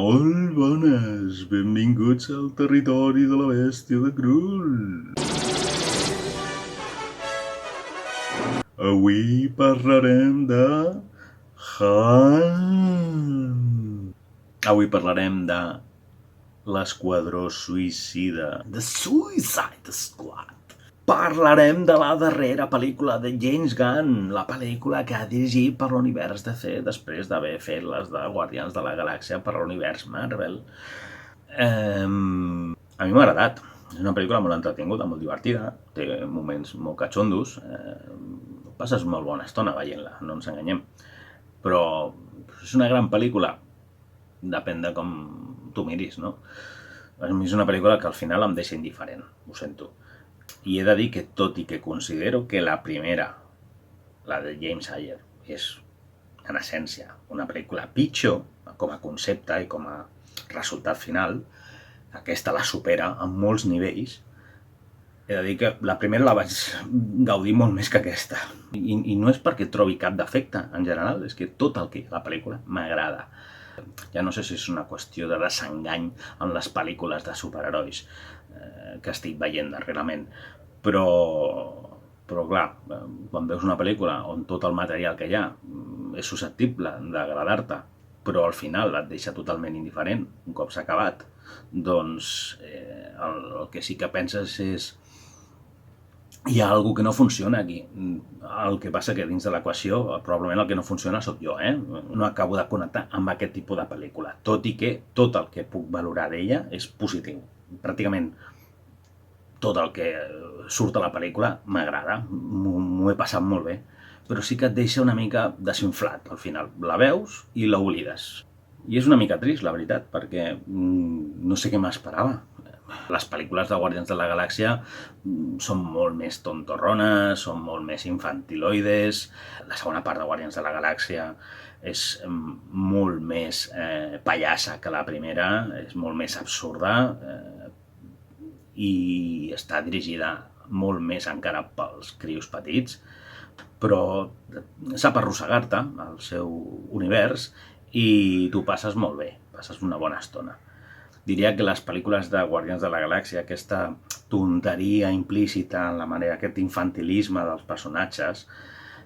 Molt bones, benvinguts al territori de la bèstia de Krull. Avui parlarem de Han. Avui parlarem de l'Esquadró Suïcida, The Suicide Squad. Parlarem de la darrera pel·lícula de James Gunn, la pel·lícula que ha dirigit per l'univers DC després d'haver fet les de Guardians de la Galàxia per l'univers Marvel. A mi m'ha agradat. És una pel·lícula molt entretinguda, molt divertida, té moments molt catxondos, passes molt bona estona veient-la, no ens enganyem. Però és una gran pel·lícula, depèn de com tu miris, no? A mi és una pel·lícula que al final em deixa indiferent, ho sento. I he de dir que, tot i que considero que la primera, la de James Ayer, és, en essència, una pel·lícula pitjor com a concepte i com a resultat final, aquesta la supera en molts nivells. He de dir que la primera la vaig gaudir molt més que aquesta. I no és perquè trobi cap defecte, en general, és que tot el que hi ha a la pel·lícula m'agrada. Ja no sé si és una qüestió de desengany en les pel·lícules de superherois que estic veient darrerament, però clar, quan veus una pel·lícula on tot el material que hi ha és susceptible d'agradar-te, però al final et deixa totalment indiferent un cop s'ha acabat, doncs el que sí que penses és: hi ha alguna que no funciona aquí. El que passa que dins de l'equació probablement el que no funciona sóc jo, No acabo de connectar amb aquest tipus de pel·lícula, tot i que tot el que puc valorar d'ella és positiu. Pràcticament tot el que surt a la pel·lícula m'agrada, m'ho he passat molt bé, però sí que et deixa una mica desinflat al final. La veus i l'oblides. I és una mica trist, la veritat, perquè no sé què m'esperava. Les pel·lícules de Guardians de la Galàxia són molt més tontorrones, són molt més infantiloides. La segona part de Guardians de la Galàxia és molt més pallassa que la primera, és molt més absurda i està dirigida molt més encara pels crios petits, però sap arrossegar-te al seu univers i tu passes molt bé, passes una bona estona. Diria que les pel·lícules de Guardians de la Galàxia, aquesta tonteria implícita en la manera, aquest infantilisme dels personatges,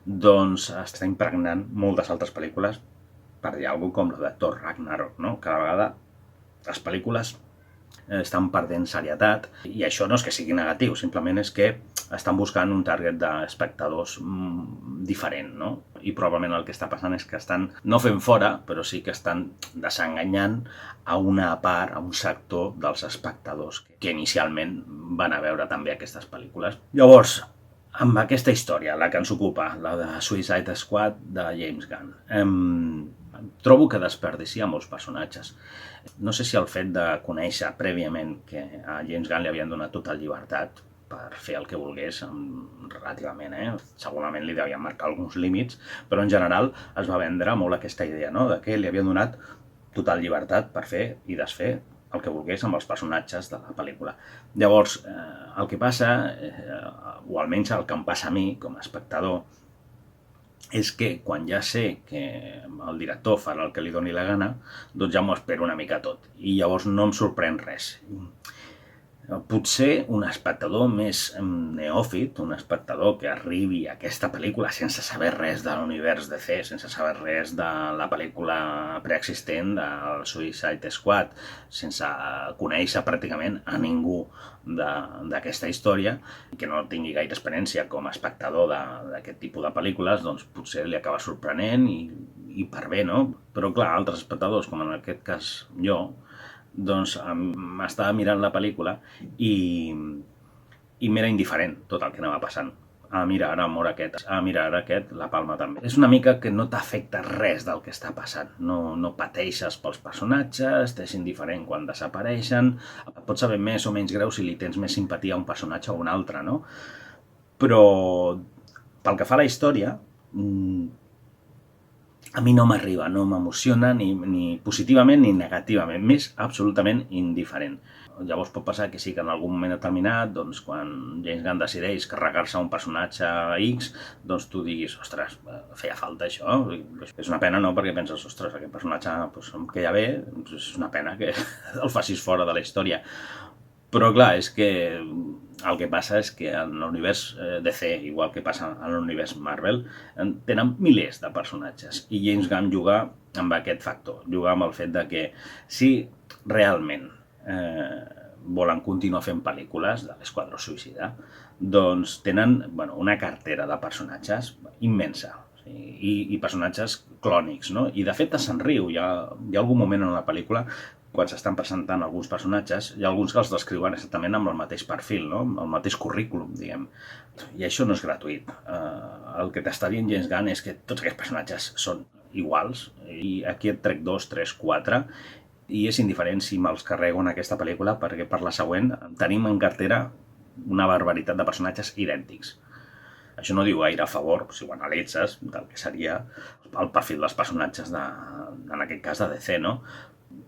doncs està impregnant moltes altres pel·lícules, per dir alguna cosa com la de Thor Ragnarok, no? Cada vegada les pel·lícules estan perdent serietat, i això no és que sigui negatiu, simplement és que estan buscant un target d'espectadors diferent, no? I probablement el que està passant és que estan no fent fora, però sí que estan desenganyant a una part, a un sector dels espectadors que inicialment van a veure també aquestes pel·lícules. Llavors, amb aquesta història, la que ens ocupa, la de Suicide Squad de James Gunn, trobo que desperdicia molts personatges. No sé si el fet de conèixer prèviament que a James Gunn li havien donat total llibertat per fer el que volgués, relativament, segurament li devien marcar alguns límits, però en general es va vendre molt aquesta idea, no?, de que li havien donat total llibertat per fer i desfer el que volgués amb els personatges de la pel·lícula. Llavors, el que passa, o almenys el que em passa a mi com a espectador, és que quan ja sé que el director farà el que li doni la gana, doncs ja m'ho espero una mica tot, i llavors no em sorprèn res. Potser un espectador més neòfit, un espectador que arribi a aquesta pel·lícula sense saber res de l'univers DC, sense saber res de la pel·lícula preexistent del Suicide Squad, sense conèixer pràcticament a ningú d'aquesta història, que no tingui gaire experiència com a espectador d'aquest tipus de pel·lícules, doncs potser li acaba sorprenent i per bé, no? Però clar, altres espectadors, com en aquest cas jo, doncs m'estava mirant la pel·lícula i m'era indiferent tot el que anava passant. Mira, ara mor aquest. Mira, ara aquest la palma també. És una mica que no t'afecta res del que està passant. No pateixes pels personatges, t'és indiferent quan desapareixen. Pots saber més o menys greu si li tens més simpatia a un personatge o a un altre, no? Però pel que fa a la història, a mi no m'arriba, no m'emociona ni positivament ni negativament, m'és absolutament indiferent. Llavors pot passar que sí que en algun moment determinat, doncs, quan James Gunn decideix carregar-se un personatge X, doncs tu diguis, ostres, feia falta això. És una pena, no?, perquè penses, ostres, aquest personatge doncs, em queia bé, és una pena que el facis fora de la història. Però clar, és que el que passa és que en l'univers DC, igual que passa en l'univers Marvel, tenen milers de personatges i James Gunn juga amb aquest factor, juga amb el fet de que si realment volen continuar fent pel·lícules de l'Esquadró Suïcida, doncs tenen una cartera de personatges immensa i personatges clònics, no? I de fet se'n riu, hi ha algun moment en la pel·lícula quan s'estan presentant alguns personatges, hi ha alguns que els descriuen exactament amb el mateix perfil, no? Amb el mateix currículum, diguem. I això no és gratuït. El que t'està dient James Gunn és que tots aquests personatges són iguals, i aquí et trec 2, 3, 4, i és indiferent si me'ls carrego en aquesta pel·lícula, perquè per la següent tenim en cartera una barbaritat de personatges idèntics. Això no diu gaire a favor, si ho analitzes, del que seria el perfil dels personatges, en aquest cas de DC, no?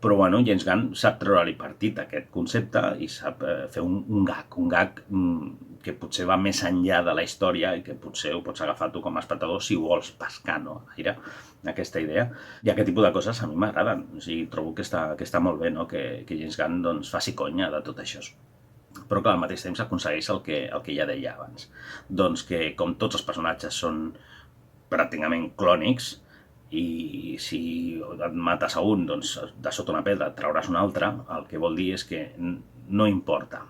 Però James Gunn sap treure-li partit a aquest concepte i sap fer un gag que potser va més enllà de la història i que potser ho pots agafar tu com a espectador si vols pescar, no?, gaire aquesta idea. I aquest tipus de coses a mi m'agraden. O sigui, trobo que està molt bé, no?, que James Gunn doncs, faci conya de tot això. Però clar, al mateix temps aconsegueix el que ja deia abans. Doncs que com tots els personatges són pràcticament clònics, i si et mates a un, doncs de sota una pedra et trauràs un altre, el que vol dir és que no importa.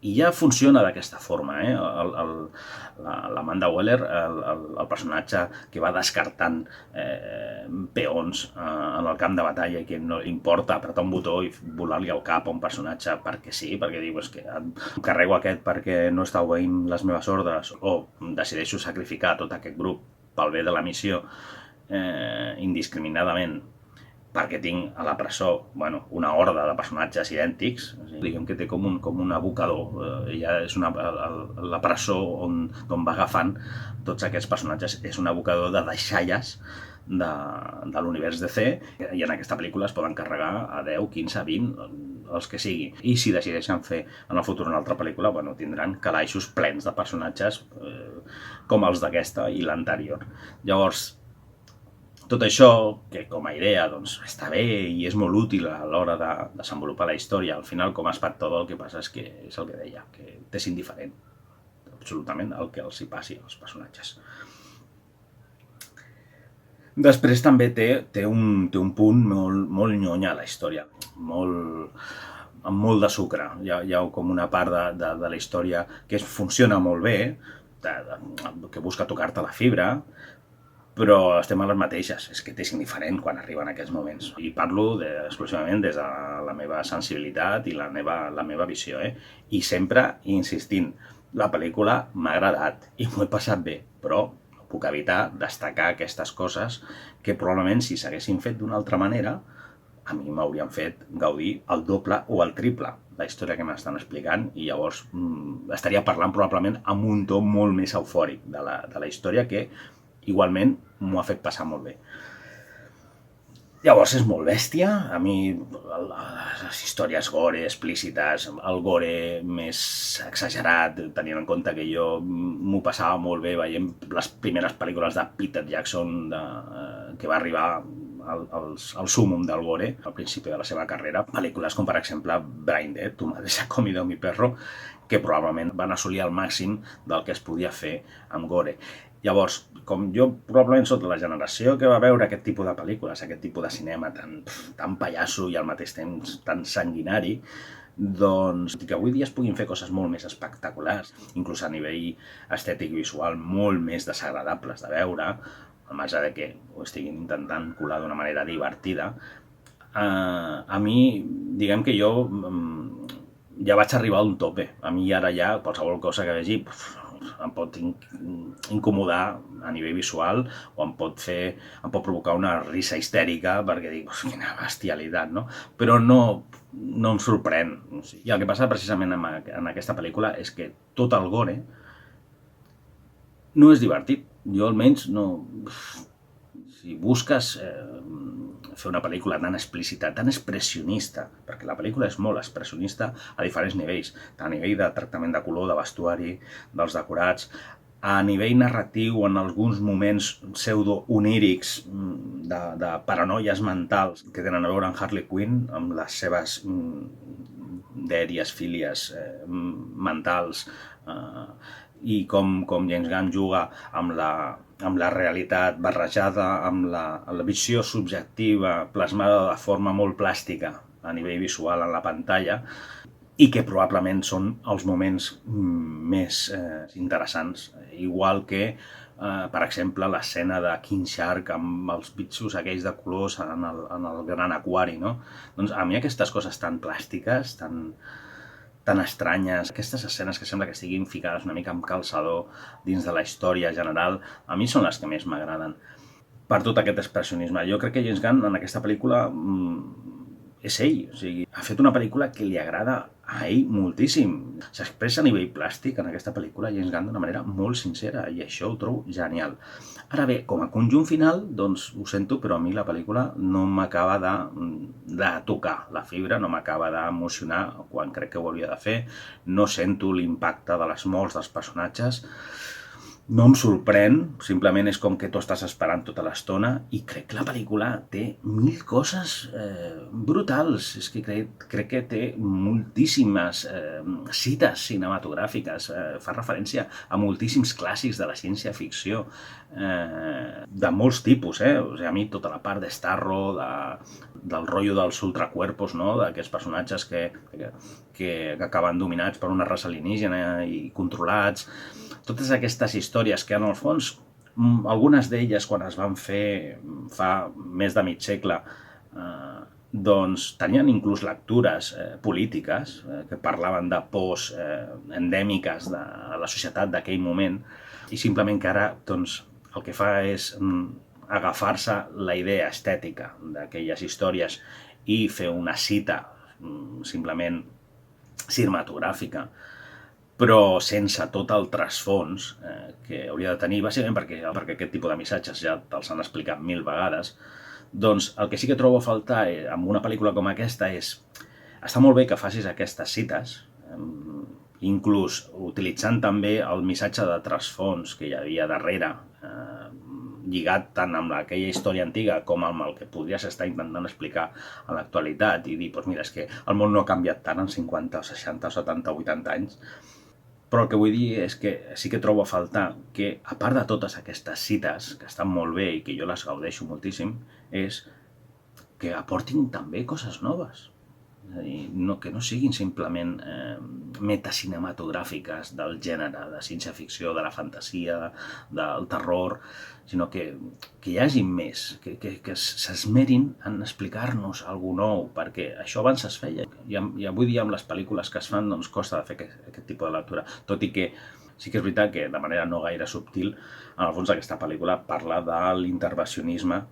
I ja funciona d'aquesta forma, l'Amanda Waller, el personatge que va descartant peons en el camp de batalla i que no li importa apretar un botó i volar-li al cap a un personatge perquè sí, perquè diu, és que em carrego aquest perquè no està obeint les meves ordres, o decideixo sacrificar tot aquest grup pel bé de la missió indiscriminadament perquè tinc a la presó una horda de personatges idèntics, diguem que té com un abocador, ja és la presó on va agafant tots aquests personatges, és un abocador de deixalles de l'univers DC, i en aquesta pel·lícula es poden carregar a 10, 15, 20, els que sigui. I si decideixen fer en el futur una altra pel·lícula, tindran calaixos plens de personatges com els d'aquesta i l'anterior. Llavors, tot això, que com a idea està bé i és molt útil a l'hora de desenvolupar la història, al final com a espectador el que passa és que és el que deia, que t'és indiferent absolutament el que els hi passi als personatges. Després també té un punt molt nyonya a la història, amb molt de sucre. Hi ha com una part de la història que funciona molt bé, que busca tocar-te la fibra, però estem a les mateixes, és que t'és indiferent quan arriben aquests moments. I parlo exclusivament des de la meva sensibilitat i la meva visió, I sempre insistint, la pel·lícula m'ha agradat i m'ho he passat bé, però no puc evitar destacar aquestes coses que probablement si s'haguessin fet d'una altra manera a mi m'haurien fet gaudir el doble o el triple la història que m'estan explicant, i llavors estaria parlant probablement amb un to molt més eufòric de la història que igualment m'ho ha fet passar molt bé. Llavors és molt bèstia, a mi les històries gore, explícites, el gore més exagerat, tenint en compte que jo m'ho passava molt bé veient les primeres pel·lícules de Peter Jackson que va arribar al súmum del gore al principi de la seva carrera, pel·lícules com per exemple Brain Dead, Tu madre se ha comido mi perro, que probablement van assolir el màxim del que es podia fer amb gore. Llavors, com jo probablement soc de la generació que va veure aquest tipus de pel·lícules, aquest tipus de cinema tan pallasso i al mateix temps tan sanguinari, doncs que avui dia es puguin fer coses molt més espectaculars, inclús a nivell estètic i visual molt més desagradables de veure, al marge de que ho estiguin intentant colar d'una manera divertida, a mi, diguem que jo ja vaig arribar a un tope. A mi ara ja qualsevol cosa que vegi em pot incomodar a nivell visual o em pot provocar una risa histèrica perquè dic, quina bestialitat, no? Però no em sorprèn. I el que passa precisament en aquesta pel·lícula és que tot el gore no és divertit. Jo almenys no... Si busques fer una pel·lícula tan explícita, tan expressionista, perquè la pel·lícula és molt expressionista a diferents nivells, a nivell de tractament de color, de vestuari, dels decorats, a nivell narratiu, en alguns moments pseudo-onírics de paranoies mentals que tenen a veure amb Harley Quinn, amb les seves dèries, fílies mentals, i com James Gunn juga amb la realitat barrejada, amb la visió subjectiva plasmada de forma molt plàstica a nivell visual en la pantalla, i que probablement són els moments més interessants, igual que, per exemple, l'escena de King Shark amb els bitxos aquells de colors en el gran aquari, no? Doncs a mi aquestes coses tan plàstiques, tan estranyes, aquestes escenes que sembla que estiguin ficades una mica amb calçador dins de la història general, a mi són les que més m'agraden. Per tot aquest expressionisme. Jo crec que James Gunn en aquesta pel·lícula és ell, o sigui, ha fet una pel·lícula que li agrada a ell moltíssim. S'expressa a nivell plàstic en aquesta pel·lícula James Gunn d'una manera molt sincera i això ho trobo genial. Ara bé, com a conjunt final, doncs ho sento, però a mi la pel·lícula no m'acaba de tocar la fibra, no m'acaba d'emocionar quan crec que ho hauria de fer, no sento l'impacte de les morts dels personatges, no em sorprèn, simplement és com que tu estàs esperant tota l'estona i crec que la pel·lícula té 1000 coses brutals. És que crec que té moltíssimes cites cinematogràfiques, fa referència a moltíssims clàssics de la ciència-ficció, de molts tipus, O sigui, a mi tota la part de Starro, del rotllo dels ultracuerpos, no? D'aquests personatges que acaben dominats per una raça alienígena i controlats. Totes aquestes històries que en el fons, algunes d'elles quan es van fer fa més de mig segle, doncs tenien inclús lectures polítiques que parlaven de pors endèmiques de la societat d'aquell moment, i simplement que ara doncs, el que fa és agafar-se la idea estètica d'aquelles històries i fer una cita simplement cinematogràfica, però sense tot el trasfons que hauria de tenir, bàsicament perquè aquest tipus de missatges ja te'ls han explicat 1000 vegades. Doncs el que sí que trobo a faltar amb una pel·lícula com aquesta és, està molt bé que facis aquestes cites, inclús utilitzant també el missatge de trasfons que hi havia darrere, lligat tant amb aquella història antiga com amb el que podries estar intentant explicar a l'actualitat i dir, doncs mira, és que el món no ha canviat tant en 50, 60, 70, 80 anys, però el que vull dir és que sí que trobo a faltar que, a part de totes aquestes cites, que estan molt bé i que jo les gaudeixo moltíssim, és que aportin també coses noves. És a dir, que no siguin simplement metacinematogràfiques del gènere de ciència-ficció, de la fantasia, del terror, sinó que hi hagi més, que s'esmerin en explicar-nos alguna nou, perquè això abans es feia. I avui dia amb les pel·lícules que es fan doncs costa de fer aquest tipus de lectura, tot i que sí que és veritat que de manera no gaire subtil, en el fons aquesta pel·lícula parla de l'intervencionisme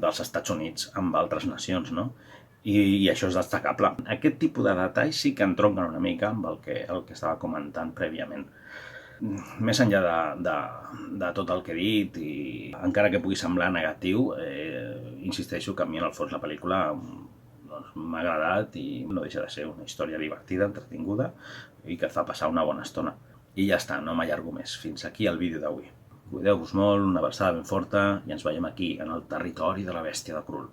dels Estats Units amb altres nacions, no? I això és destacable. Aquest tipus de detalls sí que entronquen una mica amb el que estava comentant prèviament. Més enllà de tot el que he dit, i encara que pugui semblar negatiu, insisteixo que a mi en el fons la pel·lícula m'ha agradat i no deixa de ser una història divertida, entretinguda i que et fa passar una bona estona. I ja està, no m'allargo més. Fins aquí el vídeo d'avui. Cuideu-vos molt, una abraçada ben forta i ens veiem aquí, en el territori de la bèstia de Krull.